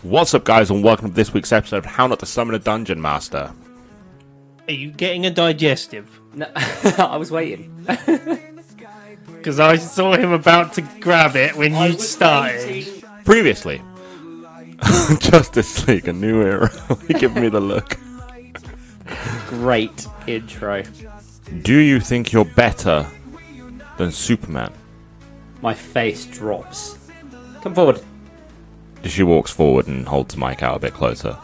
What's up, guys, and welcome to this week's episode of How Not to Summon a Dungeon Master. Are you getting a digestive? No, I was waiting. Because I saw him about to grab it when you started. Previously, Justice League, a new era. Give me the look. Great intro. Do you think you're better than Superman? My face drops. Come forward. She walks forward and holds the mic out a bit closer.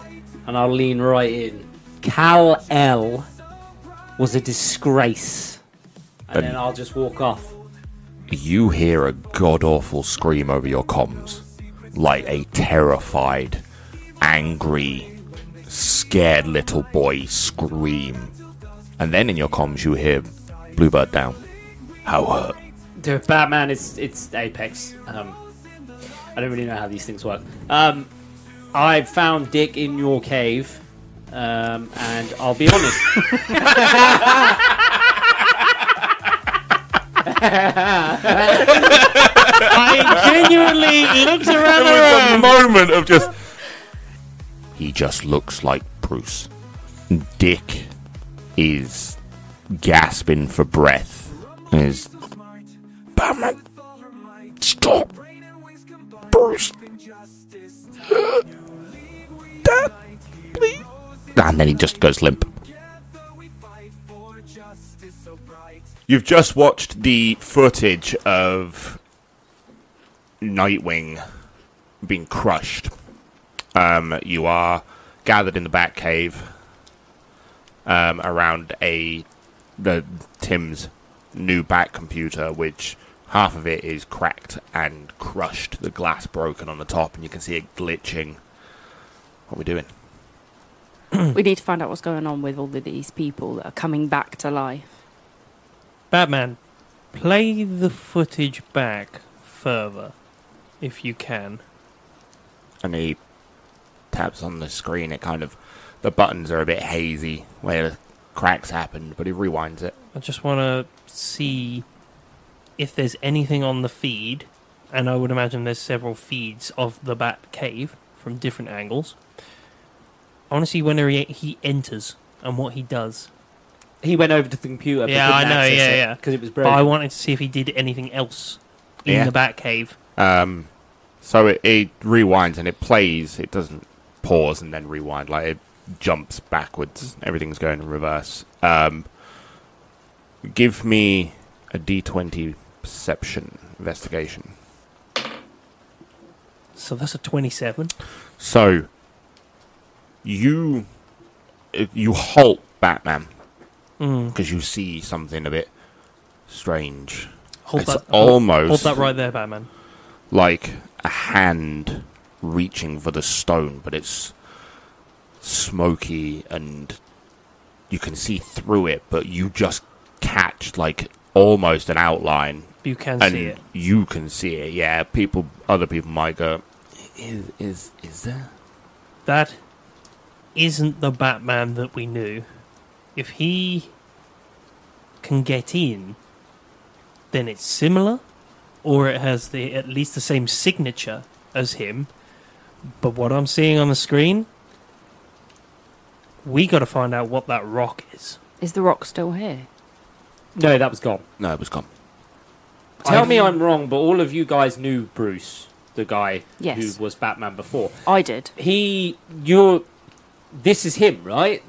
And I'll lean right in. Kal-El was a disgrace. And then I'll just walk off. You hear a god-awful scream over your comms. Like a terrified, angry, scared little boy scream. And then in your comms you hear Bluebird down. How hurt? Dude, Batman, it's Apex. I don't really know how these things work. I found Dick in your cave, and I'll be honest. I genuinely looked around There was a the room. moment of just... He just looks like Bruce. Dick is gasping for breath. Is Batman, stop! Bruce, Dad, please. And then he just goes limp. You've just watched the footage of Nightwing being crushed. You are gathered in the Batcave around Tim's new Bat computer, which half of it is cracked and crushed, the glass broken on the top, and you can see it glitching. What are we doing? We need to find out what's going on with all of these people that are coming back to life. Batman, play the footage back further, if you can. And he taps on the screen. It kind of, the buttons are a bit hazy where the cracks happened, but he rewinds it. I just want to see if there's anything on the feed, and I would imagine there's several feeds of the Bat Cave from different angles. I want to see when he enters and what he does. He went over to the computer. Yeah, I know, yeah. Because it was But broken. I wanted to see if he did anything else in the Bat Cave. So it rewinds and it plays. It doesn't pause and then rewind. Like, it jumps backwards. Everything's going in reverse. Give me a D20 perception investigation. So that's a 27. So you halt Batman because you see something a bit strange. Hold It's that, almost hold that right there, Batman. like a hand reaching for the stone, but it's smoky and you can see through it, but you just catch like almost an outline. You can And see it. you can see it, yeah. Other people might go, is there? That isn't the Batman that we knew. If he can get in, then it's similar, or it has at least the same signature as him. But what I'm seeing on the screen, we got to find out what that rock is. Is the rock still here? No, that was gone. No, it was gone. Tell me I'm wrong, but all of you guys knew Bruce, the guy Yes. who was Batman before. I did. This is him, right?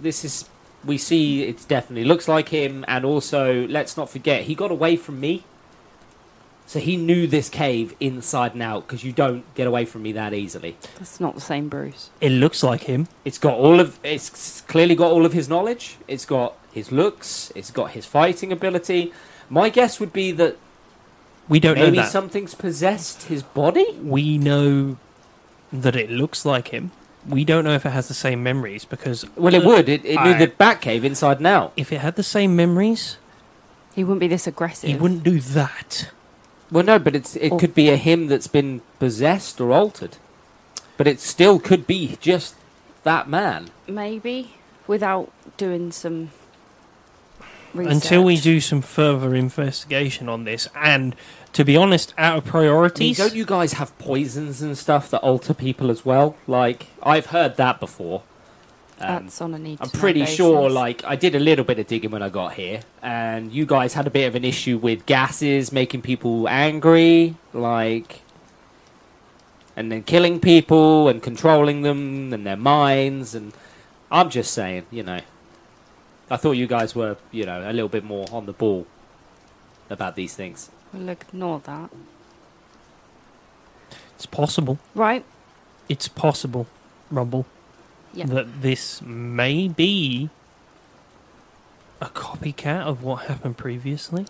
We see it definitely looks like him, and also, let's not forget, he got away from me. So he knew this cave inside and out, because you don't get away from me that easily. That's not the same Bruce. It looks like him. It's clearly got all of his knowledge, it's got his looks, it's got his fighting ability. My guess would be that We don't know maybe that. something's possessed his body? We know that it looks like him. We don't know if it has the same memories, because... Well, it would. It knew the Batcave inside and out. If it had the same memories, He wouldn't be this aggressive. he wouldn't do that. Well, no, but it could be a him that's been possessed or altered. But it still could be just that man. Maybe, without doing some until we research. do some further investigation on this, and to be honest, out of priorities, don't you guys have poisons and stuff that alter people as well? Like, I've heard that before. That's on a need. I'm pretty sure, like, I did a little bit of digging when I got here, and you guys had a bit of an issue with gases making people angry, like, and then killing people and controlling them and their minds, and I'm just saying, you know, I thought you guys were, you know, a little bit more on the ball about these things. We'll ignore that. it's possible. Right? It's possible, Rumble, Yeah. that this may be a copycat of what happened previously.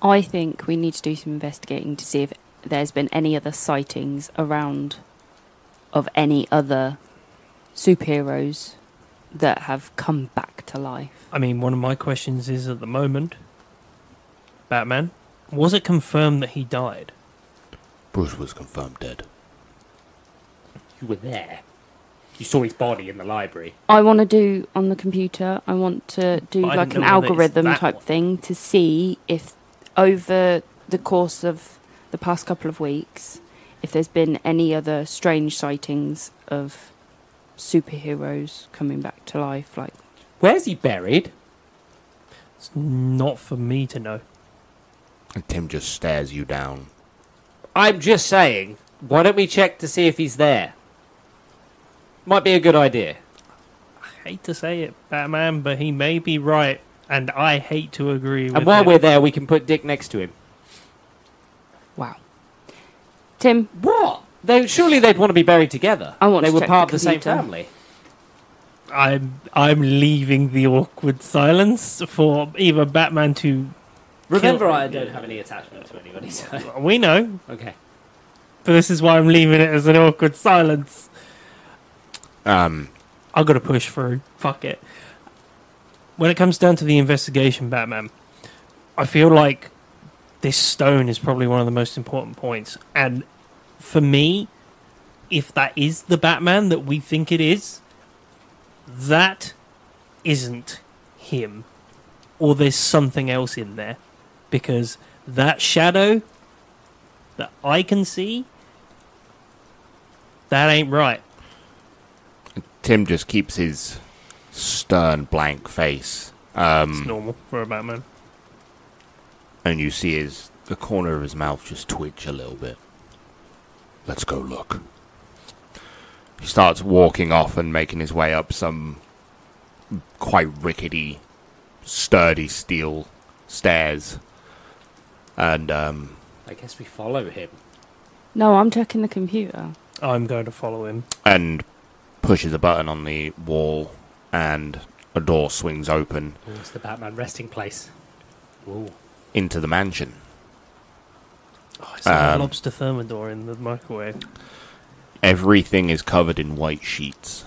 I think we need to do some investigating to see if there's been any other sightings around of any other superheroes that have come back to life. I mean, one of my questions is at the moment, Batman, was it confirmed that he died? Bruce was confirmed dead. You were there. You saw his body in the library. I want to do on the computer, I want to do But I like didn't an know whether it's algorithm that type one. thing to see if over the course of the past couple of weeks, if there's been any other strange sightings of superheroes coming back to life. Like, Where's he buried? It's not for me to know. And Tim just stares you down. I'm just saying, why don't we check to see if he's there? Might be a good idea. I hate to say it, Batman, but he may be right, and I hate to agree with And while him. we're there, we can put Dick next to him. wow. Tim, What? Surely they'd want to be buried together. I want They to were check part the of the same computer. family. I'm leaving the awkward silence for either Batman to... Remember, Kill- I don't have any attachment to anybody, so... We know, Okay. but this is why I'm leaving it as an awkward silence. I've got to push through. Fuck it. When it comes down to the investigation, Batman, I feel like this stone is probably one of the most important points. And for me, if that is the Batman that we think it is, that isn't him. Or there's something else in there. Because that shadow that I can see, that ain't right. Tim just keeps his stern, blank face. It's normal for a Batman. And you see the corner of his mouth just twitch a little bit. Let's go look. He starts walking off and making his way up some quite rickety, sturdy steel stairs. And, I guess we follow him. no, I'm checking the computer. I'm going to follow him. and pushes a button on the wall, and a door swings open Oh, it's the Batman resting place. Ooh. into the mansion. Oh, it's like a lobster thermidor in the microwave. Everything is covered in white sheets.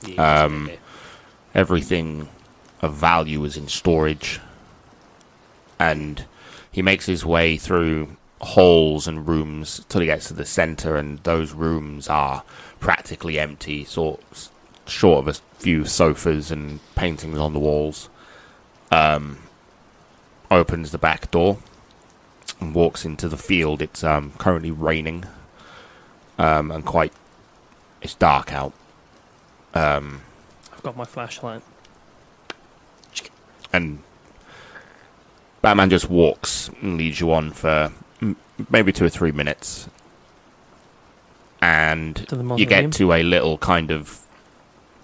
Yeah, okay. Everything of value is in storage. And he makes his way through halls and rooms till he gets to the center, and those rooms are practically empty, short of a few sofas and paintings on the walls. Opens the back door and walks into the field. It's currently raining, and it's dark out. I've got my flashlight. And Batman just walks and leads you on for maybe 2 or 3 minutes. And To the you mausoleum? get to a little kind of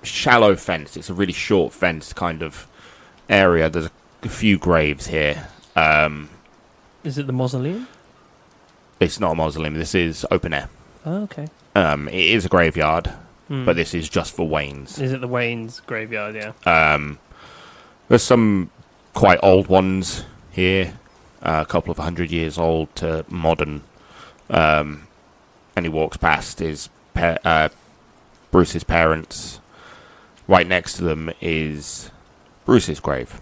shallow fence. It's a really short fence kind of area. There's a few graves here. Is it the mausoleum? It's not a mausoleum. This is open air. Oh, okay. It is a graveyard, Hmm. but this is just for Wayne's. Is it the Wayne's graveyard? Yeah. There's some quite old ones here, a couple of 100 years old to modern. And he walks past his Bruce's parents. Right next to them is Bruce's grave.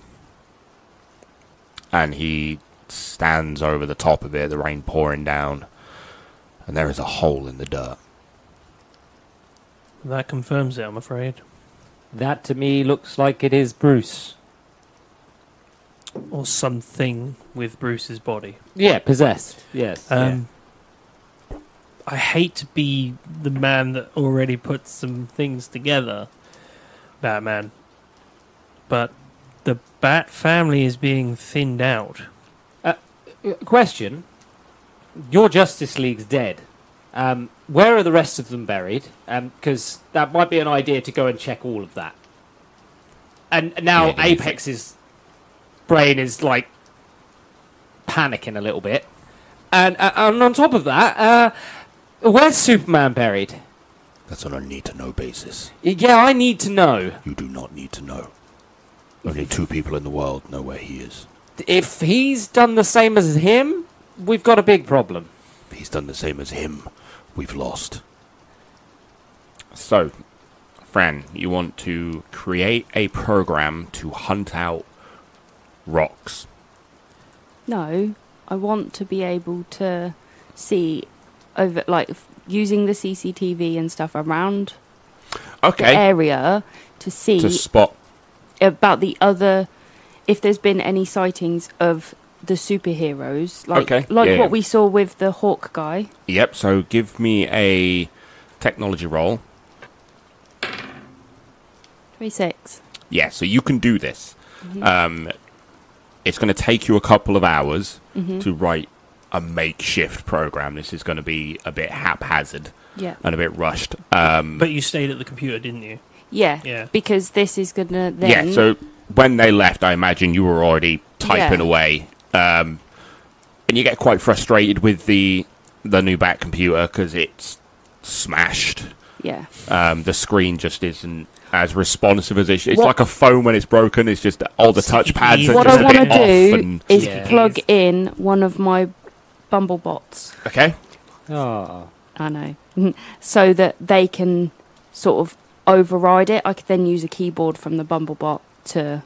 And he stands over the top of it, the rain pouring down, and there is a hole in the dirt. That confirms it, I'm afraid. That to me looks like it is Bruce. or something with Bruce's body. Yeah, possessed. Yes. I hate to be the man that already puts some things together, Batman, but the Bat family is being thinned out. Question. Your Justice League's dead. Where are the rest of them buried? Because that might be an idea to go and check all of that. And now Yeah, Apex's brain is like panicking a little bit. And on top of that, where's Superman buried? That's on a need-to-know basis. Yeah, I need to know. You do not need to know. Only 2 people in the world know where he is. If he's done the same as him, we've got a big problem. If he's done the same as him, we've lost. So, Fran, you want to create a program to hunt out rocks. No, I want to be able to see over, like, using the CCTV and stuff around the Okay. area to see To spot. about the other, if there's been any sightings of the superheroes, like Okay, like yeah, what yeah. we saw with the Hawk guy. Yep, so give me a technology roll. 36. Yeah, so you can do this. It's going to take you a couple of hours to write a makeshift program. This is going to be a bit haphazard Yeah. and a bit rushed. But you stayed at the computer, didn't you? Yeah. Yeah. Because this is gonna then. Yeah, so when they left, I imagine you were already typing Yeah. away. And you get quite frustrated with the new Bat computer because it's smashed. Yeah. The screen just isn't as responsive as it should. It's What- like a phone when it's broken. It's just all the touchpads are What just I a want to bit off. do And, is Yeah. plug in one of my Bumblebots. okay, Oh. I know. So that they can sort of override it. I could then use a keyboard from the Bumblebot to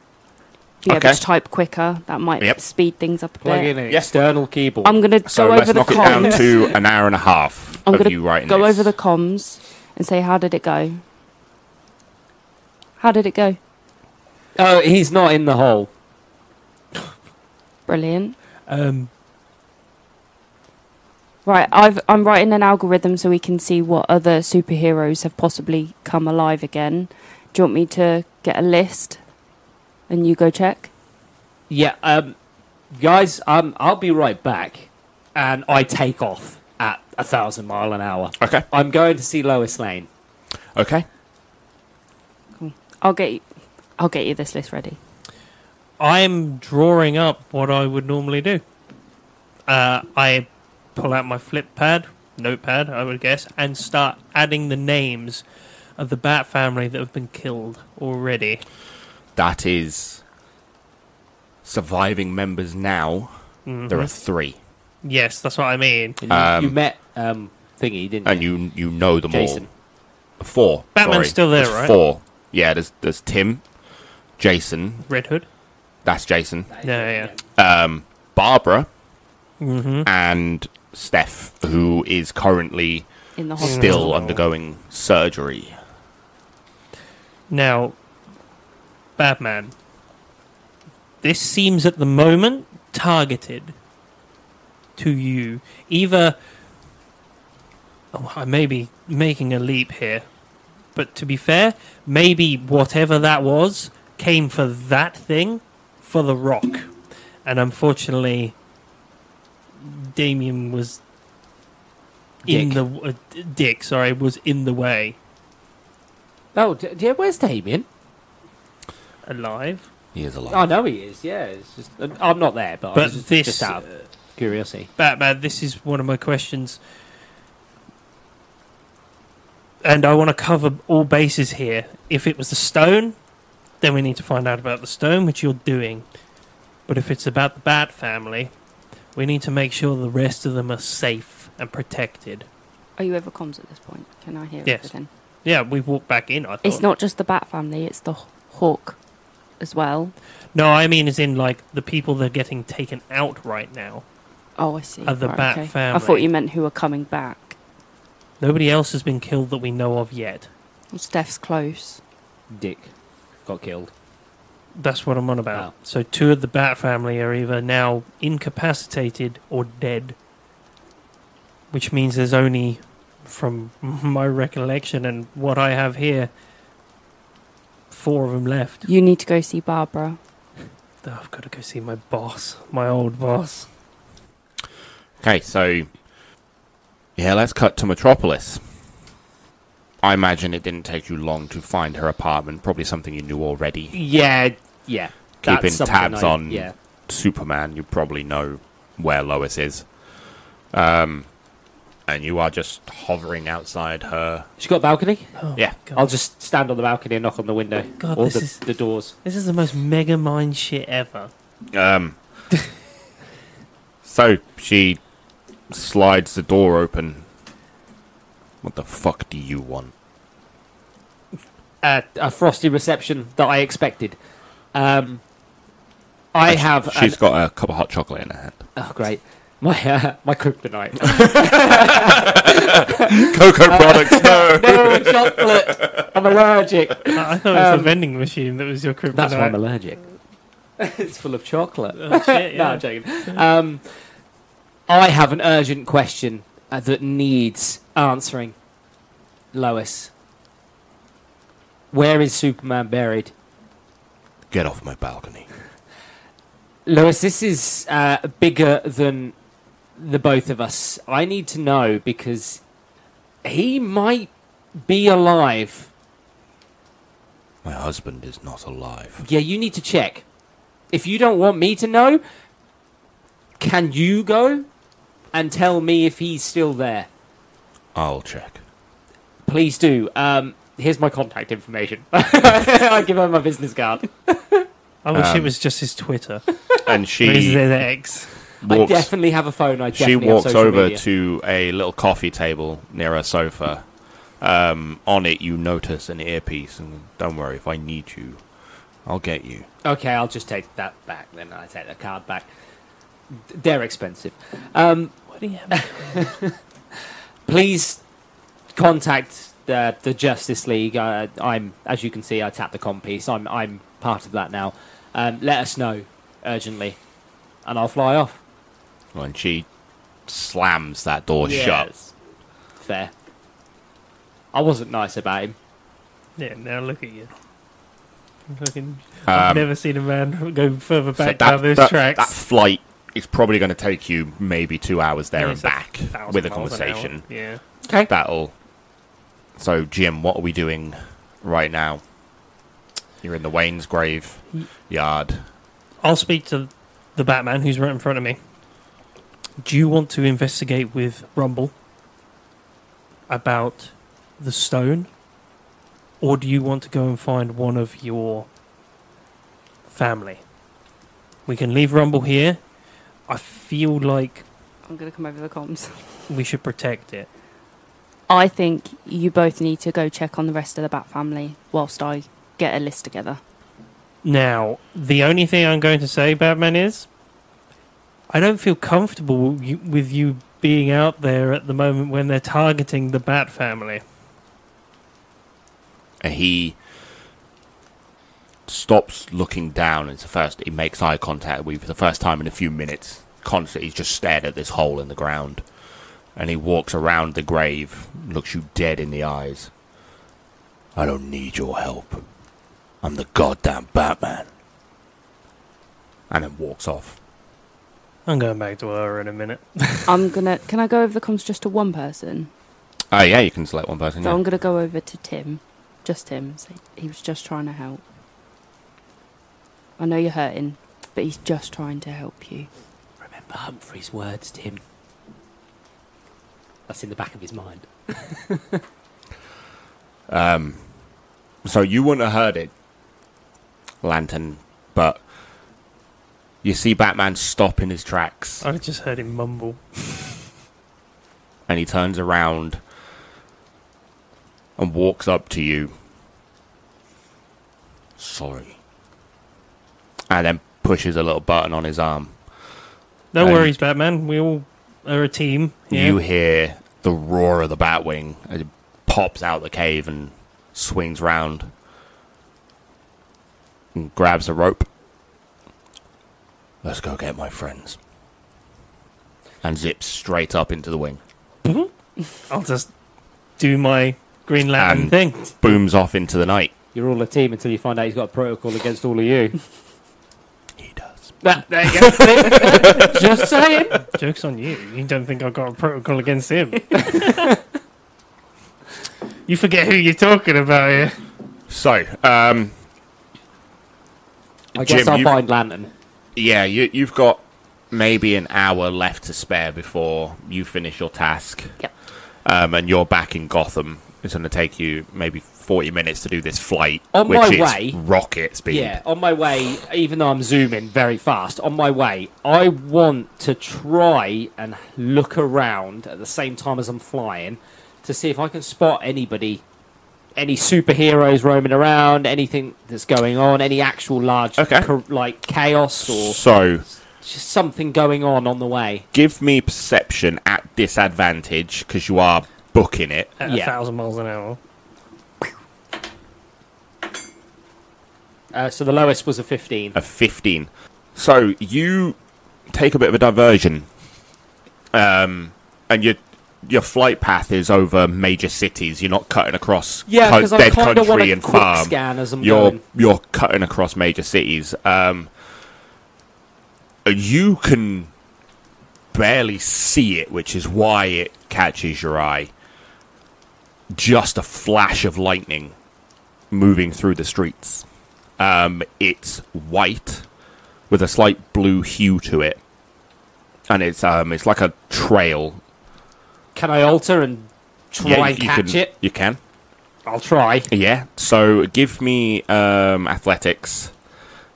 be able Okay. to type quicker. That might Yep. speed things up a Plug bit. in an Yeah. external keyboard. I'm going to so go let's over the knock it down comms. to an hour and a half I'm of going you to writing go this. over the comms and say, how did it go? How did it go? Oh, he's not in the hole. Brilliant. Um, Right, I'm writing an algorithm so we can see what other superheroes have possibly come alive again. Do you want me to get a list and you go check? Yeah, guys, I'll be right back. And I take off at 1,000 mile an hour. Okay, I'm going to see Lois Lane. okay. I'll get you this list ready. I'm drawing up what I would normally do. I pull out my notepad, I would guess, and start adding the names of the Bat family that have been killed already. That is surviving members now. There are 3, Yes, that's what I mean. And you met Thingy, didn't and you? you know them Jason. all. 4. Batman's sorry. still there, There's right? 4. Yeah, there's Tim, Jason. Red Hood. That's Jason. Yeah. Barbara Mm-hmm. and Steph, who is currently In the hospital. still undergoing surgery. Now, Batman. This seems at the moment targeted to you. Either. Oh, I may be making a leap here. But to be fair, maybe whatever that was came for that thing, for the rock. And unfortunately, Damien was in Dick. the... Dick, sorry, was in the way. Oh, yeah, where's Damien? Alive. He is alive. I know he is, yeah. It's just, I'm not there, but, I But was just, this... just out of curiosity. Batman, this is one of my questions. And I want to cover all bases here. If it was the stone, then we need to find out about the stone, which you're doing. But if it's about the Bat family, we need to make sure the rest of them are safe and protected. Are you over comms at this point? Can I hear Yes. everything? Yeah, we've walked back in, I thought. It's not just the Bat family, it's the Hawk as well. No, I mean as in, like, the people that are getting taken out right now. Oh, I see. Of the Right, Bat okay. family. I thought you meant who are coming back. Nobody else has been killed that we know of yet. Steph's close. Dick got killed. That's what I'm on about. Oh. So 2 of the Bat family are either now incapacitated or dead. Which means there's only, from my recollection and what I have here, 4 of them left. You need to go see Barbara. Oh, I've got to go see my boss. My old boss. Okay, so yeah, let's cut to Metropolis. I imagine it didn't take you long to find her apartment. Probably something you knew already. Yeah. Keeping That's something tabs on Yeah. Superman, you probably know where Lois is. And you are just hovering outside her. She got a balcony? Oh, Yeah. God. I'll just stand on the balcony and knock on the window. God, or this the doors. This is the most mega mind shit ever. So she slides the door open. What the fuck do you want? A frosty reception that I expected. I have... She's got a cup of hot chocolate in her hand. Oh, great. My kryptonite. Cocoa products, no! No, chocolate! I'm allergic. I thought it was a vending machine that was your kryptonite. That's why I'm allergic. It's full of chocolate. Oh, shit, No, yeah. I'm joking. I have an urgent question that needs answering. Lois, where is Superman buried? Get off my balcony. Lois, this is bigger than the both of us. I need to know because he might be alive. My husband is not alive. Yeah, you need to check. If you don't want me to know, can you go and tell me if he's still there? I'll check. Please do. Here's my contact information. I give her my business card. I wish it was just his Twitter. And Or his she X. I walks, definitely have a phone. I she definitely have walks social over media. to a little coffee table near a sofa. On it, you notice an earpiece. And don't worry, if I need you, I'll get you. Okay, I'll just take that back. Then I take the card back. They're expensive. Um, What do you have? please contact the Justice League. I'm, as you can see, I tapped the com piece. I'm part of that now. Let us know urgently, and I'll fly off. And she slams that door shut. Yes. Fair. I wasn't nice about him. Yeah, now look at you. I've never seen a man go further So back down those tracks. that flight is probably going to take you maybe 2 hours there Yeah, and it's back 1,000 with a miles an conversation. hour. Yeah. Okay. That'll. So, Jim, what are we doing right now? You're in the Wayne's grave yard. I'll speak to the Batman who's right in front of me. Do you want to investigate with Rumble about the stone? Or do you want to go and find one of your family? We can leave Rumble here. I feel like I'm going to come over the comms. we should protect it. I think you both need to go check on the rest of the Bat family whilst I get a list together. Now, the only thing I'm going to say, Batman, is I don't feel comfortable with you being out there at the moment when they're targeting the Bat family. And he stops looking down. It's the first he makes eye contact with for the first time in a few minutes. Constantly, he's just stared at this hole in the ground. And he walks around the grave, looks you dead in the eyes. I don't need your help. I'm the goddamn Batman. And then walks off. I'm going back to her in a minute. Can I go over the comms just to one person? Oh, yeah, you can select one person. So Yeah. I'm going to go over to Tim. Just Tim. Say he was just trying to help. I know you're hurting, but he's just trying to help you. Remember Humphrey's words, Tim. That's in the back of his mind. So you wouldn't have heard it, Lantern, but you see Batman stop in his tracks. I just heard him mumble. And he turns around and walks up to you. Sorry. And then pushes a little button on his arm. No And worries, Batman. We all are a team. Yeah. You hear the roar of the Batwing as it pops out the cave and swings round. and grabs a rope. Let's go get my friends. And zips straight up into the wing. I'll just do my Green Lantern And thing. booms off into the night. You're all a team until you find out he's got a protocol against all of you. He does. There you go. Just saying. Joke's on you. You don't think I've got a protocol against him. You forget who you're talking about here. So, I guess Jim, I'll find Lantern. yeah, you've got maybe an hour left to spare before you finish your task. Yep. And you're back in Gotham. It's going to take you maybe 40 minutes to do this flight, On which my is way- rocket speed. Yeah, on my way, even though I'm zooming very fast, on my way, I want to try and look around at the same time as I'm flying to see if I can spot anybody, any superheroes roaming around, anything that's going on, any actual large, Okay. like chaos or So, just something going on the way. give me perception at disadvantage, because you are booking it. At Yeah. 1,000 miles an hour. So the lowest was a 15. A 15. So, you take a bit of a diversion. And your flight path is over major cities. You're not cutting across Yeah, because I dead kind of want country a and quick farm. scan as I'm You're going. cutting across major cities. You can barely see it, which is why it catches your eye. Just a flash of lightning moving through the streets. It's white with a slight blue hue to it, and it's like a trail. Can I alter and try and catch it? You can. I'll try. Yeah. So give me athletics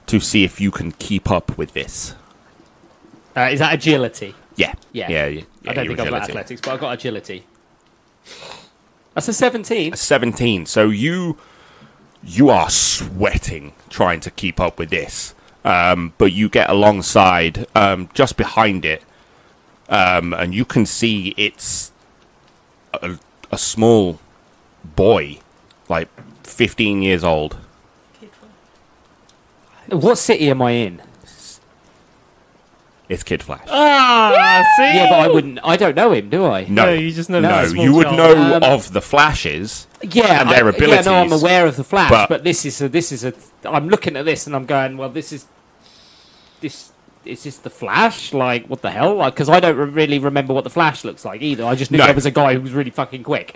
to see if you can keep up with this. Is that agility? Yeah. Yeah. Yeah. I don't your think I've got agility. athletics, but I've got agility. That's a 17. 17. So you are sweating trying to keep up with this, but you get alongside, just behind it, and you can see it's a small boy, like 15 years old. What city am I in? It's Kid Flash. Ah, see? Yeah, but I don't know him, do I? No, you just know no, that small you would child. know of the Flashes. Yeah, And their abilities. Yeah, no, I'm aware of the Flash, but- but this is a. I'm looking at this and I'm going, well, this is the Flash? Like, what the hell? Like, because I don't really remember what the Flash looks like either. I just knew No. there was a guy who was really fucking quick.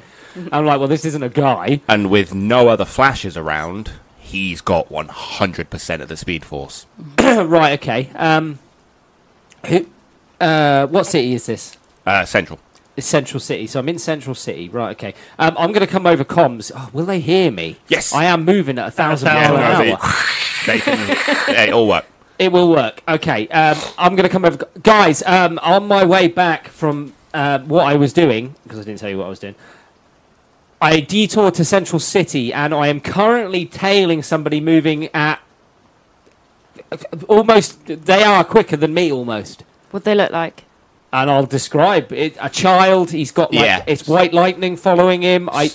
I'm like, well, this isn't a guy. And with no other Flashes around, he's got 100% of the Speed Force. Right, okay. What city is this? Central. It's Central City, so I'm in Central City. Right, okay. I'm going to come over comms. Oh, will they hear me? Yes. I am moving at 1,000 Yeah, miles no, an they- hour. They can, it all work. It will work. Okay. I'm going to come over. Guys, on my way back from what I was doing, because I didn't tell you what I was doing, I detoured to Central City, and I am currently tailing somebody moving at almost. They are quicker than me, almost. What they look like? And I'll describe it. A child. He's got like Yeah. it's white lightning following him. I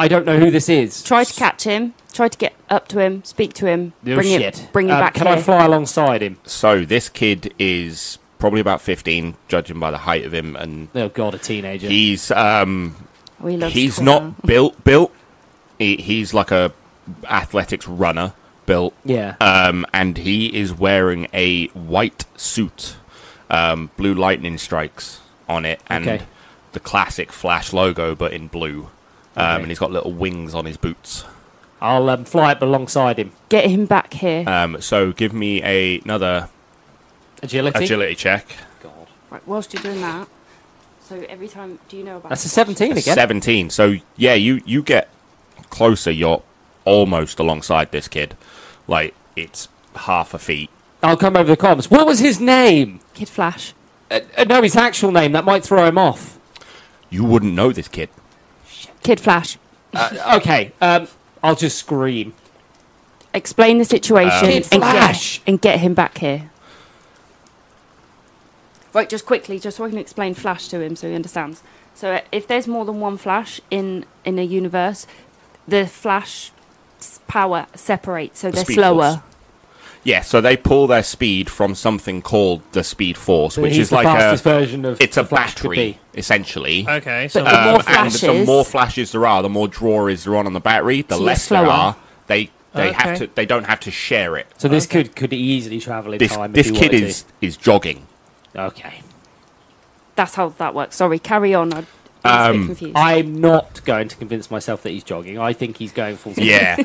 don't know who this is. Try to catch him. Try to get up to him. Speak to him. Oh, bring shit. him. Bring him back Can here. I fly alongside him? So this kid is probably about 15, judging by the height of him, and Oh God, a teenager. he's Oh, he loves he's Twitter. not built. He's like a athletics runner built, yeah. and he is wearing a white suit, blue lightning strikes on it, and Okay. the classic Flash logo, but in blue. Okay. And he's got little wings on his boots. I'll fly up alongside him. Get him back here. So give me another Agility. agility check. God. Right, whilst you're doing that, so every time, do you know about That's a 17 again. 17. So yeah, you get closer. You're almost alongside this kid. Like it's half a feet. I'll come over the comms. What was his name? Kid Flash? No, his actual name. That might throw him off. You wouldn't know this kid. Kid Flash. Okay. I'll just scream. Explain the situation Kid Flash! and get him back here. Right, just quickly, just so I can explain Flash to him so he understands. So if there's more than one Flash in a universe, the Flash power separates, so they're Speed slower. Force. Yeah, so they pull their speed from something called the Speed Force, So which he's is the like fastest version of it's a the Flash could battery, be. essentially. Okay, so But the more And the flashes- more flashes there are, the more drawers there on the battery, the So you're less there slower. are. They have Okay. to. They don't have to share it. So this could easily travel in This time. this if he kid wanted is jogging. to. Okay. That's how that works. Sorry, carry on. I was a bit confused. I'm not going to convince myself that he's jogging. I think he's going full speed. Yeah.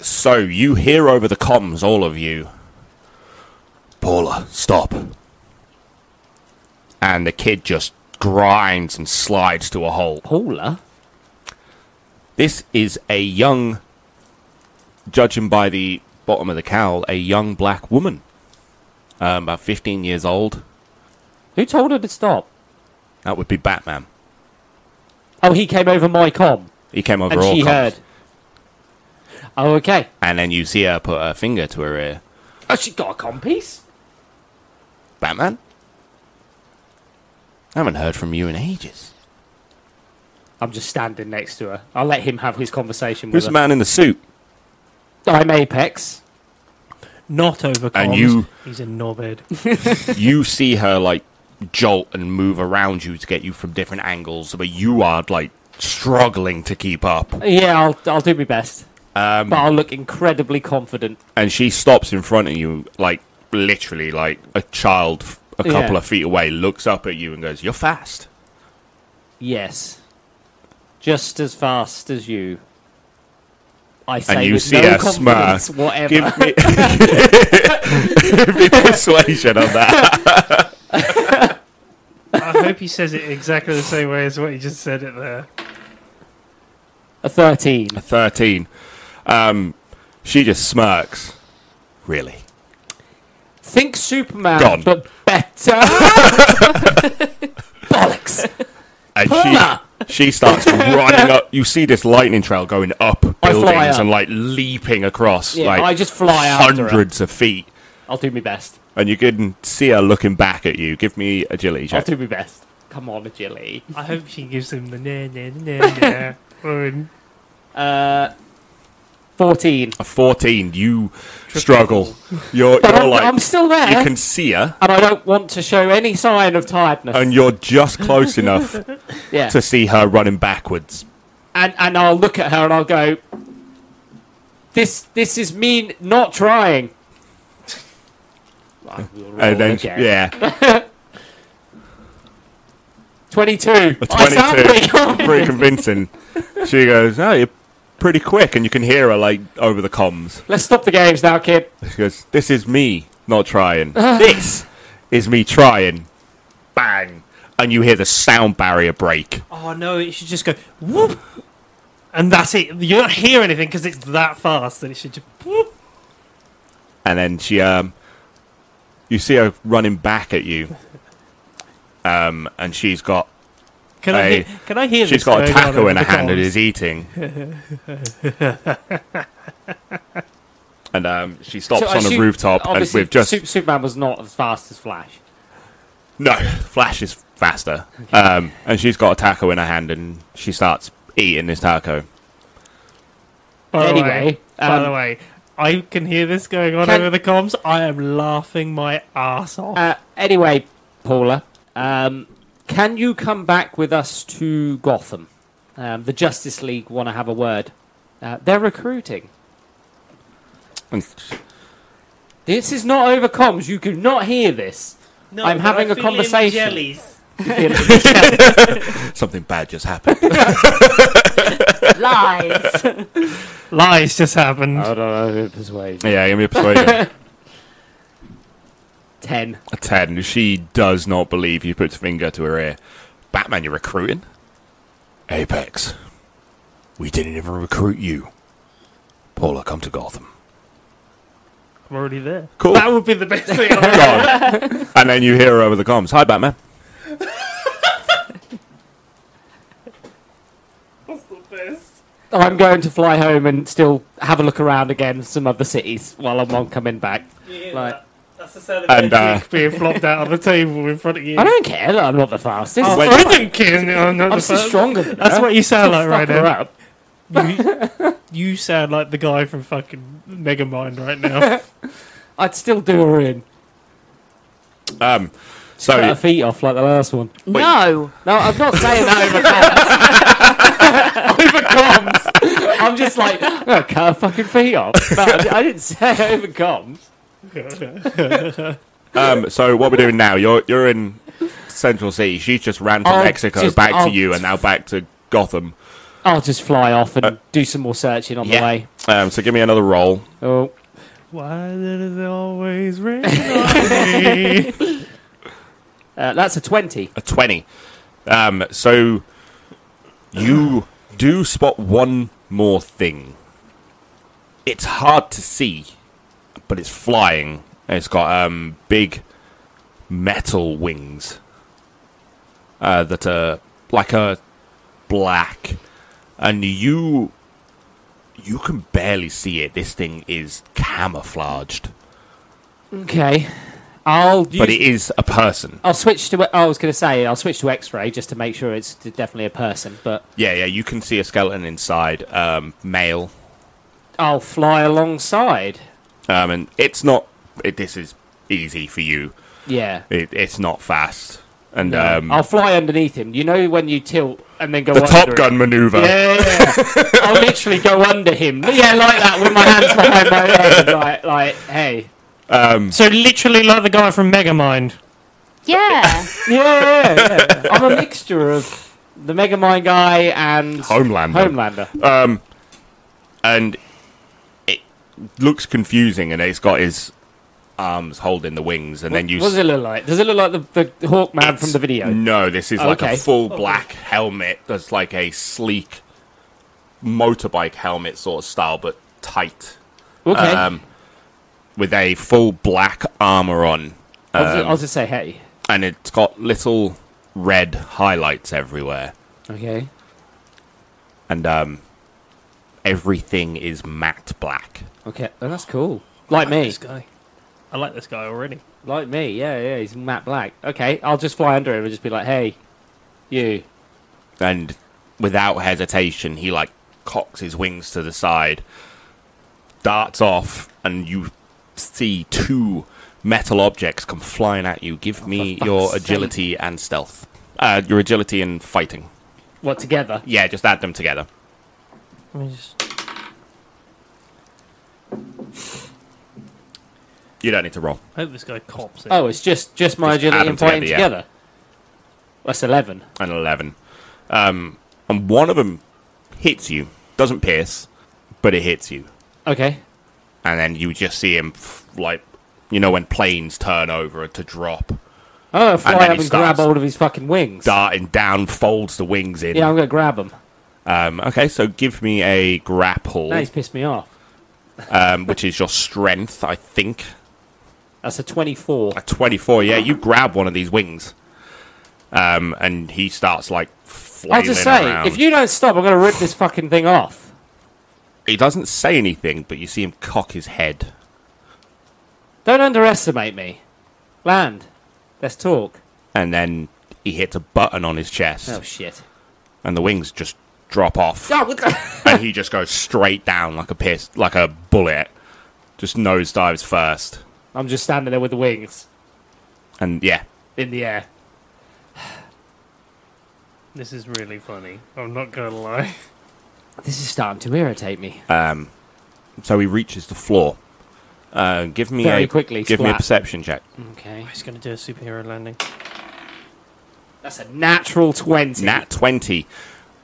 So you hear over the comms, all of you. Paula, stop. And the kid just grinds and slides to a halt. Paula? This is a young, judging by the bottom of the cowl, a young black woman. About 15 years old. Who told her to stop? That would be Batman. Oh, he came over my comm. He came over And all she comms. heard. Oh, okay. And then you see her put her finger to her ear. Oh, she got a comm piece? Batman? I haven't heard from you in ages. I'm just standing next to her. I'll let him have his conversation Who's with the her. man in the suit? I'm Apex. not over comms. And you- He's a knobhead. You see her, like, jolt and move around you to get you from different angles, but you are, like, struggling to keep up. Yeah, I'll do my best. But I'll look incredibly confident. And she stops in front of you, like, literally, like, a child a couple Yeah. of feet away, looks up at you and goes, "You're fast." Yes. Just as fast as you. I say And you with see no her confidence smirk. whatever. Give me, give me persuasion on that. I hope he says it exactly the same way as what he just said it there. A 13. 13. She just smirks. Really? Think Superman, Gone. but better. Bollocks. And she starts running up. You see this lightning trail going up I fly buildings up. and like leaping across Yeah, like I just fly after her. hundreds of feet. I'll do my best. And you can see her looking back at you. Give me agility I'll check. do my best. Come on, agility. I hope she gives him the na. Or 14. A 14. You struggle. You're But I'm like still there. you can see her, And I don't want to show any sign of tiredness. and you're just close enough yeah. to see her running backwards. And I'll look at her and I'll go, This is me not trying. I will roll And then again. yeah, 22. a I sound 22. pretty confident. Pretty convincing. She goes, "Oh, you're pretty quick," and you can hear her like over the comms. Let's stop the games now, kid. She goes, "This is me not trying. This is me trying." Bang, and you hear the sound barrier break. oh no, it should just go whoop, and that's it. You don't hear anything because it's that fast that it should just whoop. And then she, you see her running back at you. And she's got Can I hear she's this got a going on taco over in her the hand and comms? is eating. And she stops So I on a assume, rooftop and obviously, with just Superman was not as fast as Flash. no, Flash is faster. And she's got a taco in her hand and she starts eating this taco. By the Anyway, way, by the way, I can hear this going on Can- over the comms. I am laughing my ass off. Anyway, Paula, can you come back with us to Gotham? The Justice League want to have a word. They're recruiting. And This is not over comms. You could not hear this. No, I'm but having I a feel it in my conversation. jellies. something bad just happened. Lies. Lies just happened. Hold on, persuasion. Yeah, give me a persuasion. 10. A 10. She does not believe you puts finger to her ear. Batman, you're recruiting? Apex. We didn't even recruit you. Paula, come to Gotham. I'm already there. Cool. That would be the best thing I've ever Gone. And then you hear her over the comms. Hi, Batman. That's the best. I'm going to fly home and still have a look around again some other cities while I'm on coming back. Yeah, Like- that's the sound of And, a drink being flopped out on the table in front of you. I don't care that I'm not the fastest. Oh, When- I don't care. No, I'm not I'm the still first. stronger than That's her. what you sound like Fuck right her now. up. You sound like the guy from fucking Megamind right now. I'd still do her in. Cut So her feet off like the last one. No. No, I'm not saying that over comms. Over comms. I'm just like, I'm going to cut her fucking feet off. No, I didn't say over comms. so what we're doing now? You're in Central City. She's just ran from Mexico back to you, and now back to Gotham. I'll just fly off and do some more searching on the way. So give me another roll. Oh. Why did it always rain on me? That's a 20. A 20. So you do spot one more thing. It's hard to see, but it's flying. It's got big metal wings that are like a black, and you can barely see it. This thing is camouflaged. Okay. But it is a person. I'll switch to. I was going to say I'll switch to X-ray just to make sure it's definitely a person. But Yeah, you can see a skeleton inside. Male. I'll fly alongside. And it's not. This is easy for you. Yeah. It's not fast. And No. I'll fly underneath him. You know when you tilt and then go the under Top him? Gun maneuver. Yeah. I'll literally go under him. Yeah, like that with my hands behind my head. Like, hey. So literally like the guy from Megamind. Yeah. Yeah. I'm a mixture of the Megamind guy and Homelander. And it looks confusing, and it's got his arms holding the wings, and then you. What does it look like? Does it look like the Hawkman from the video? No, this is like okay. a full black helmet. That's like a sleek motorbike helmet sort of style, but tight. Okay. With a full black armor on. I'll just say hey. And it's got little red highlights everywhere. Okay. And everything is matte black. Okay, oh, that's cool. Like me. This guy. I like this guy already. Like me, yeah, he's matte black. Okay, I'll just fly under him and just be like, hey, you. And without hesitation, he like cocks his wings to the side, darts off, and you see two metal objects come flying at you. Give me your agility and stealth. Your agility and fighting. What, together? Yeah, just add them together. Let me just... You don't need to roll. I hope this guy cops it. Oh, it's just my Just add agility them and fighting together, yeah. together. That's 11. An 11. And one of them hits you. Doesn't pierce, but it hits you. Okay. And then you just see him, like, you know when planes turn over to drop. Oh, fly then up he and grab starts hold of his fucking wings. Darting down, folds the wings in. Yeah, I'm going to grab him. Okay, so give me a grapple, Now he's pissed me off. which is your strength, I think. That's a 24. A 24, yeah. You grab one of these wings, and he starts, like, flailing I'll just say, around. if you don't stop, I'm going to rip this fucking thing off. He doesn't say anything, but you see him cock his head. Don't underestimate me. Land. Let's talk. And then he hits a button on his chest, Oh, shit. and the wings just drop off. Oh, what the- And he just goes straight down like a bullet. Just nosedives first. I'm just standing there with the wings And yeah. in the air. This is really funny. I'm not going to lie. This is starting to irritate me. So he reaches the floor. Give me Very a quickly, Give me a splat. perception check. Okay. He's going to do a superhero landing. That's a natural 20. Nat 20.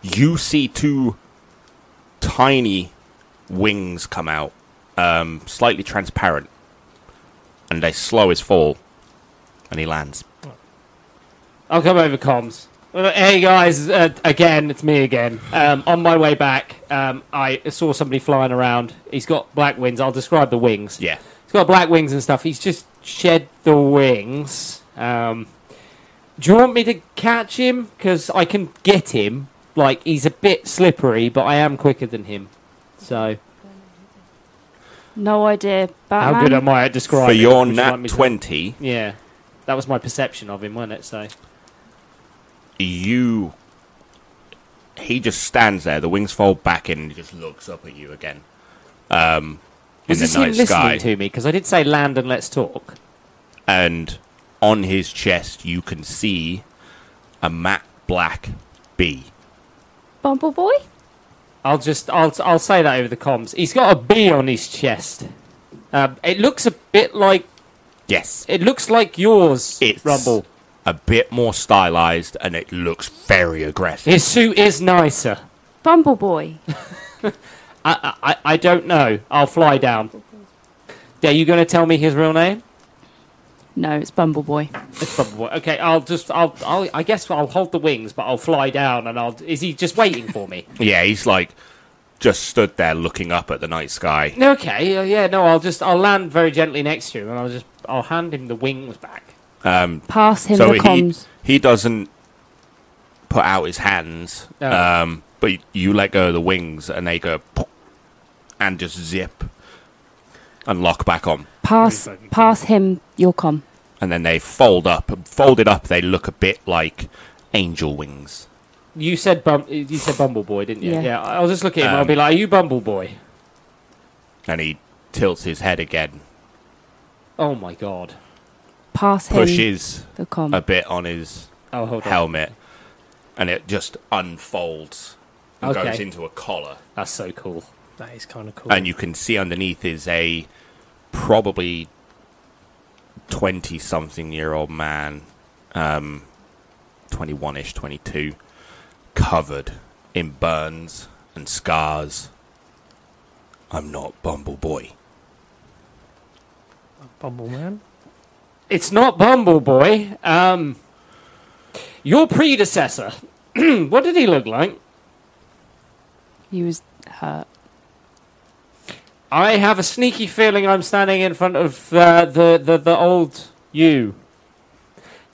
You see two tiny wings come out, slightly transparent, and they slow his fall, and he lands. I'll come over comms. Well, hey guys, again, it's me again. On my way back, I saw somebody flying around. He's got black wings. I'll describe the wings. Yeah. He's got black wings and stuff. He's just shed the wings. Do you want me to catch him? Because I can get him. Like, he's a bit slippery, but I am quicker than him. So, No idea, Batman. how good am I at describing? For your Would you like nat me to- 20, Yeah. That was my perception of him, wasn't it? So, you he just stands there. The wings fold back in, and he just looks up at you again. In Was the this him night listening sky, to me? Because I did say land and let's talk. and on his chest you can see a matte black bee. Bumble Boy? I'll say that over the comms. He's got a bee on his chest. It looks a bit like... Yes, It looks like yours, it's Rumble. a bit more stylized, and it looks very aggressive. His suit is nicer. Bumble Boy. I don't know. I'll fly down. Are you going to tell me his real name? No, it's Bumble Boy. It's probably okay. I guess I'll hold the wings, but I'll fly down, and is he just waiting for me? Yeah, he's like just stood there looking up at the night sky. Okay, yeah, no, I'll land very gently next to him, and I'll hand him the wings back. Pass him So the comms. he doesn't put out his hands, Oh. but you let go of the wings, and they go poof, and just zip and lock back on. Pass him your comm. And then they fold up. Folded up, they look a bit like angel wings. You said Bumble Boy, didn't you? Yeah. I'll just look at him. I'll be like, "Are you Bumble Boy?" And he tilts his head again, Oh my god! Pass him pushes the comm. a bit on his Oh, hold on. helmet, and it just unfolds and Okay. goes into a collar. That's so cool. That is kind of cool. And you can see underneath is a probably 20-something-year-old man, 21-ish, 22, covered in burns and scars. I'm not Bumble Boy. Bumble Man? It's not Bumble Boy. Your predecessor. What did he look like? He was hurt. I have a sneaky feeling I'm standing in front of the old you.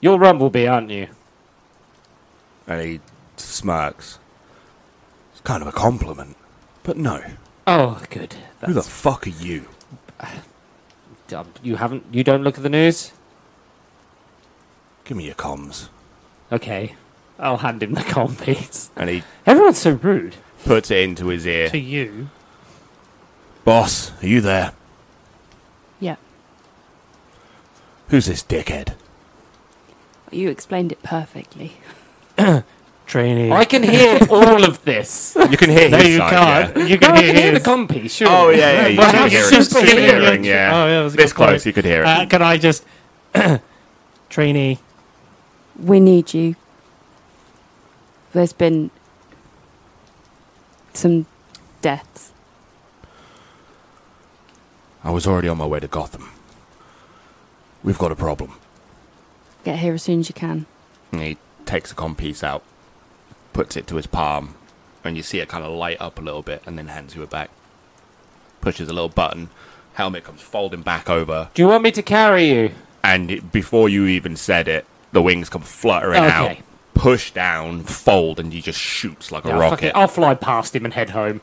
You're RumbleBee, aren't you? And he smirks. It's kind of a compliment, but no. Oh, good. Who the fuck are you? You don't look at the news? Give me your comms. Okay. I'll hand him the comm piece. And he Everyone's so rude. puts it into his ear. To you? Boss, are you there? Yeah. Who's this dickhead? You explained it perfectly. Trainee. I can hear all of this. You can hear No, his you side, can't. yeah. You No, can I hear can hear the his. comm piece, sure. Oh, yeah, you But can I'm hear it. super Super hearing. hearing, yeah. Oh, yeah, that was a This good point. close, you could hear it. Can I just... Trainee. We need you. There's been some deaths. I was already on my way to Gotham. We've got a problem. Get here as soon as you can. And he takes a comm piece out, puts it to his palm, and you see it kind of light up a little bit, and then hands you it back. Pushes a little button, helmet comes folding back over, Do you want me to carry you? and before you even said it, the wings come fluttering out, Okay. push down, fold, and he just shoots like a Yeah, fuck rocket. it. I'll fly past him and head home.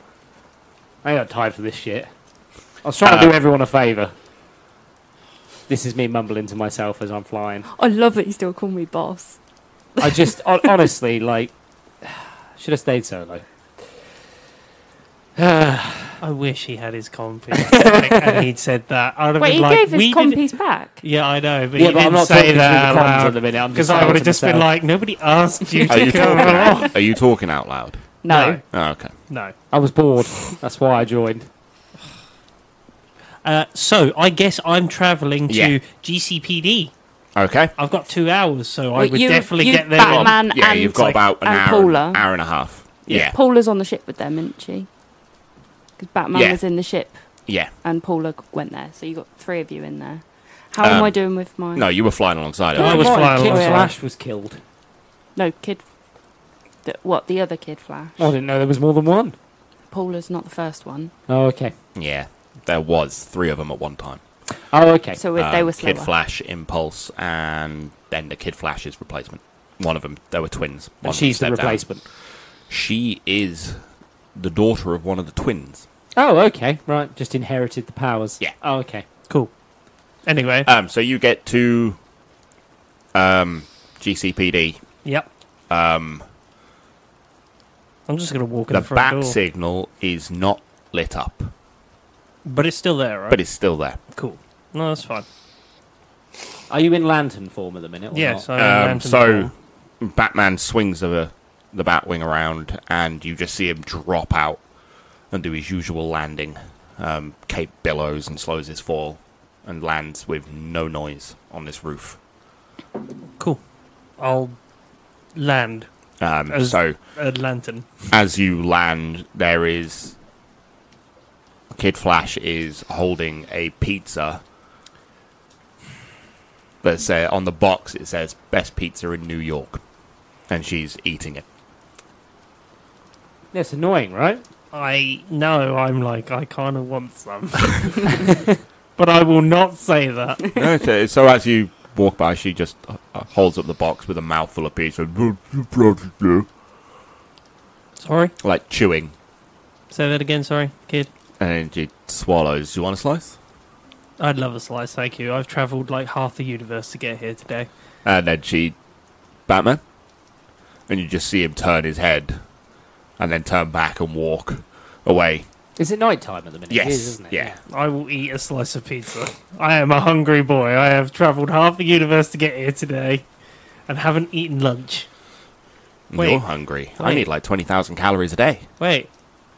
I ain't got time for this shit. I was trying to do everyone a favour. This is me mumbling to myself as I'm flying. I love that you still call me boss. I just, honestly, like, should have stayed solo. I wish he had his comm piece back and he'd said that. I'd have Wait, been he like, gave his we comm did- piece back? Yeah, I know, but Yeah, he but I'm didn't not say talking through that the comms out at the minute. I'm just because I saying would to have just been myself. like, nobody asked you Are to you, come talking, along. are you talking out loud? No. Oh, okay. No. I was bored. That's why I joined. So I guess I'm travelling to Yeah. GCPD. Okay. I've got 2 hours, so I Well, would you- definitely you get there. Batman Yeah, and, you've got about an and hour, Paula. hour and a half. Yeah. Paula's on the ship with them, isn't she? Because Batman Yeah. was in the ship Yeah. and Paula went there. So you got 3 of you in there. How am I doing with my... No, you were flying alongside I him. was flying Kid along. Flash was killed. No, Kid... The other Kid Flash. I didn't know there was more than one. Paula's not the first one. Oh, okay. Yeah. There was 3 of them at one time. Oh, okay. So they were slower. Kid Flash, Impulse, and then the Kid Flash's replacement. One of them, they were twins. One And of them she's the stepped down. replacement. She is the daughter of one of the twins. Oh, okay. Right. Just inherited the powers. Yeah. Oh, okay. Cool. Anyway, So you get to GCPD. yep. I'm just going to walk in The the front bat door. signal is not lit up, But it's still there, right? but it's still there. Cool. No, that's fine. Are you in lantern form at the minute? Or Yes, not? I'm in lantern So form. Batman swings the Batwing around, and you just see him drop out and do his usual landing. Cape billows and slows his fall, and lands with no noise on this roof. Cool. I'll land So a lantern. as you land, there is Kid Flash is holding a pizza. Let's say on the box it says "Best Pizza in New York," and she's eating it. That's annoying, right? I know, I'm like, I kind of want some. But I will not say that. Okay, so as you walk by, she just holds up the box with a mouthful of pizza, Sorry? like chewing, Say that again, sorry, kid. and then she swallows. Do you want a slice? I'd love a slice, thank you. I've travelled like half the universe to get here today. And then Batman, and you just see him turn his head, and then turn back and walk away. Is it night time at the minute? Yes, It is, isn't it? yeah. I will eat a slice of pizza. I am a hungry boy. I have travelled half the universe to get here today and haven't eaten lunch. Wait. You're hungry. I Wait. need like 20,000 calories a day. Wait,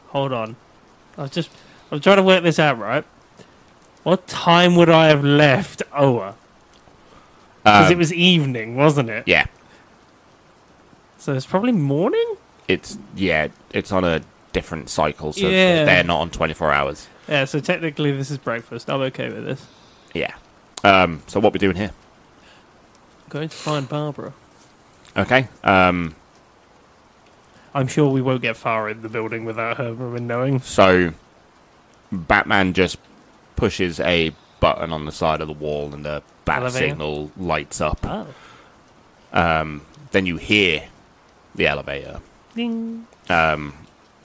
hold on. I'm trying to work this out, right? What time would I have left Oa? Because it was evening, wasn't it? Yeah, So it's probably morning? it's on a different cycle, so Yeah. they're not on 24 hours. Yeah, so technically this is breakfast. I'm okay with this. Yeah. So what we doing here? Going to find Barbara. Okay. I'm sure we won't get far in the building without her woman knowing. So Batman just pushes a button on the side of the wall, and the bat Elevator? signal lights up. Oh. Then you hear the elevator, Ding. and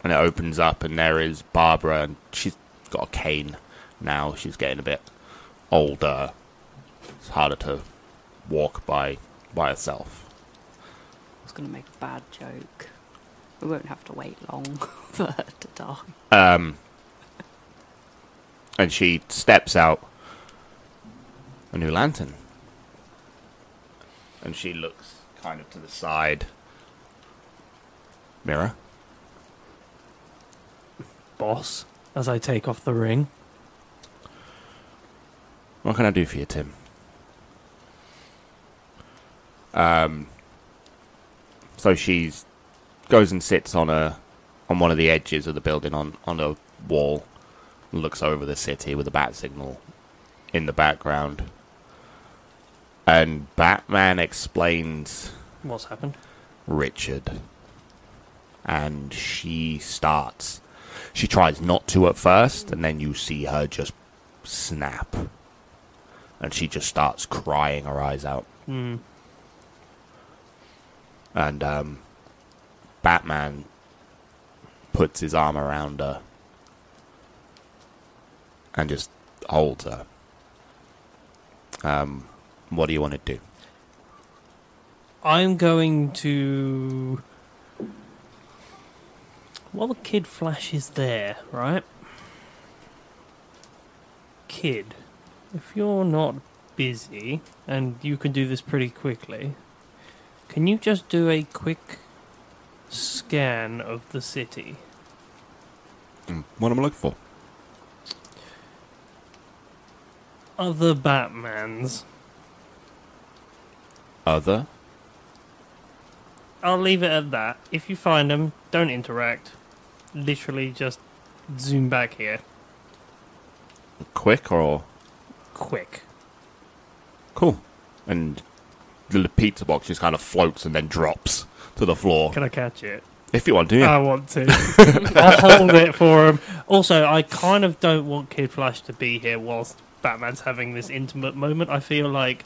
it opens up, and there is Barbara, and she's got a cane now. She's getting a bit older. It's harder to walk by herself. I was going to make a bad joke. We won't have to wait long for her to die. And she steps out a new lantern. And she looks kind of to the side. Mirror. Boss, as I take off the ring. What can I do for you, Tim? So she goes and sits on one of the edges of the building on a wall, and looks over the city with a bat signal in the background. And Batman explains What's happened? Richard. And she tries not to at first, and then you see her just snap. And she just starts crying her eyes out. Hmm. And Batman puts his arm around her and just holds her. What do you want to do? I'm going to... Well, the Kid Flash is there, right? Kid, if you're not busy, and you can do this pretty quickly, can you just do a quick scan of the city? What am I looking for? Other Batmans. Other? I'll leave it at that. If you find them, don't interact. Literally just zoom back here. Quick or... Quick. Cool. And the pizza box just kind of floats and then drops to the floor. Can I catch it? If you want to, yeah. I want to. I'll hold it for him. Also, I kind of don't want Kid Flash to be here whilst Batman's having this intimate moment. I feel like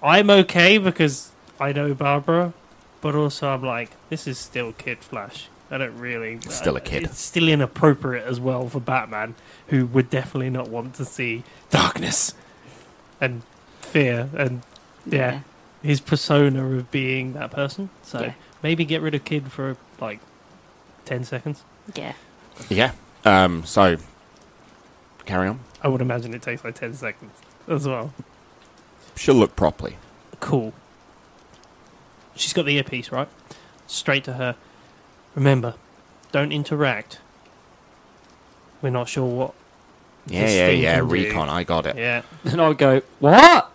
I'm okay because I know Barbara, but also I'm like, this is still Kid Flash. I don't really... It's still a kid. It's still inappropriate as well for Batman, who would definitely not want to see darkness and fear and, yeah. his persona of being that person. So Yeah. maybe get rid of Kid for, like, 10 seconds. Yeah. Yeah. So, carry on. I would imagine it takes like 10 seconds as well. She'll look properly. Cool. She's got the earpiece, right? Straight to her. Remember, don't interact. We're not sure what. this thing can do. Recon, I got it. Yeah. And I go, what?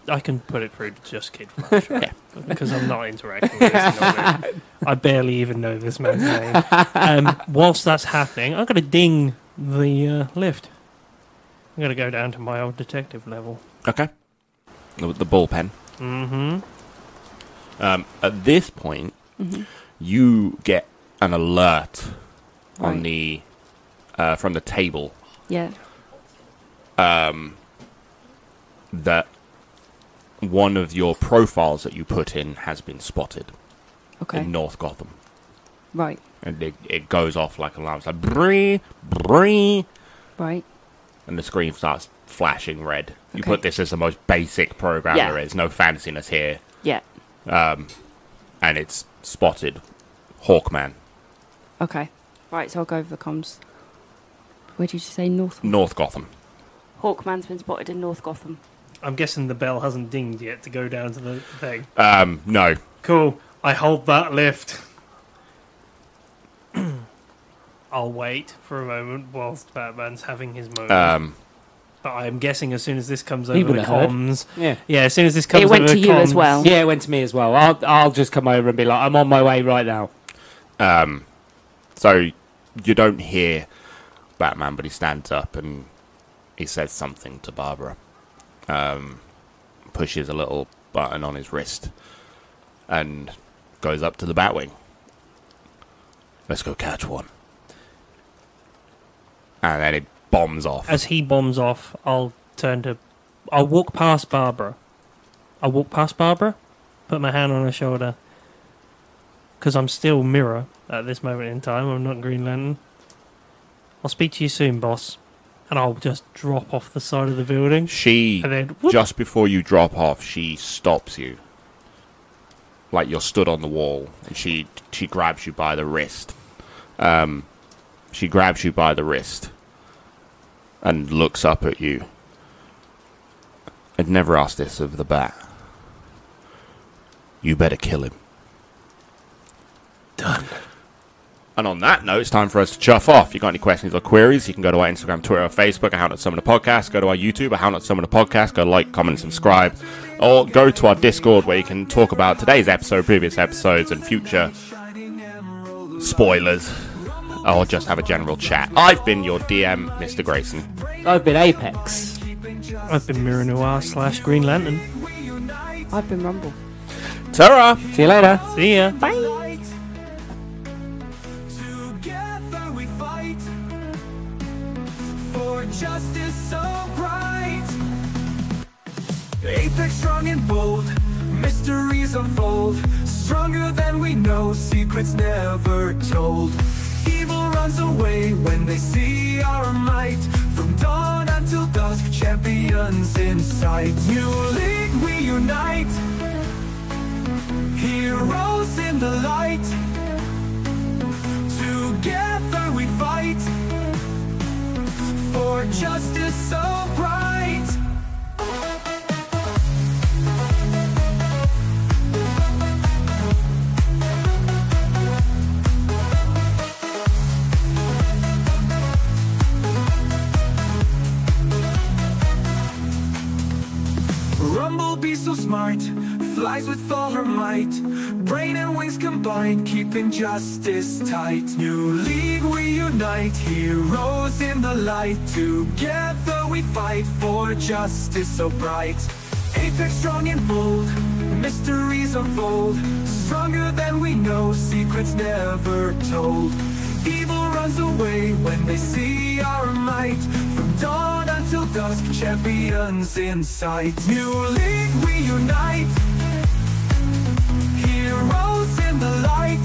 I can put it through to just Kid Flash. Yeah. Because I'm not interacting with this. I barely even know this man's name. Whilst that's happening, I'm going to ding the lift. I'm going to go down to my old detective level. Okay. The bullpen. Mm-hmm. At this point, you get an alert on the from the table. Yeah. That one of your profiles that you put in has been spotted in North Gotham. Right. And it goes off like an alarm. It's like, bree, bree. Right. And the screen starts flashing red. You Okay. put this as the most basic program Yeah. there is. No fanciness here. Yeah. And it's spotted Hawkman. Okay. Right, so I'll go over the comms. Where did you say North? North Gotham. Hawkman's been spotted in North Gotham. I'm guessing the bell hasn't dinged yet to go down to the thing. No. Cool. I hold that lift. I'll wait for a moment whilst Batman's having his moment. But I'm guessing as soon as this comes over the would have heard. comms... Yeah. Yeah, as soon as this comes It went over to the you comms... as well. Yeah, it went to me as well. I'll just come over and be like, I'm on my way right now. So you don't hear Batman, but he stands up and he says something to Barbara. Pushes a little button on his wrist and goes up to the Batwing. Let's go catch one. And then it bombs off. As he bombs off, I'll walk past Barbara. Put my hand on her shoulder. Because I'm still Mirror at this moment in time. I'm not Green Lantern. I'll speak to you soon, boss. And I'll just drop off the side of the building. She, And then, whoop. just before you drop off, she stops you. Like you're stood on the wall. And she grabs you by the wrist. She grabs you by the wrist. And looks up at you. I'd never asked this of the Bat. You better kill him. Done. And on that note, it's time for us to chuff off. If you got any questions or queries, you can go to our Instagram, Twitter, or Facebook, How Not Summon a Podcast. Go to our YouTube, How Not Summon a Podcast. Go like, comment, and subscribe. Or go to our Discord where you can talk about today's episode, previous episodes, and future spoilers. Or just have a general chat. I've been your DM, Mr. Grayson. I've been Apex. I've been Mirror Noir / Green Lantern. I've been Rumble. Ta-ra! See you later. See ya. Bye. Together we fight for justice so bright. Apex strong and bold, mysteries unfold. Stronger than we know, secrets never told. Evil runs away when they see our might. From dawn until dusk, champions in sight. New league, we unite. Heroes in the light. Together we fight for justice so bright. RumbleBee so smart, flies with all her might. Brain and wings combined, keeping justice tight. New league, we unite, heroes in the light. Together we fight for justice so bright. Apex strong and bold, mysteries unfold. Stronger than we know, secrets never told. Evil runs away when they see our might. From dawn until dusk, champions in sight. New league, we unite. Heroes in the light.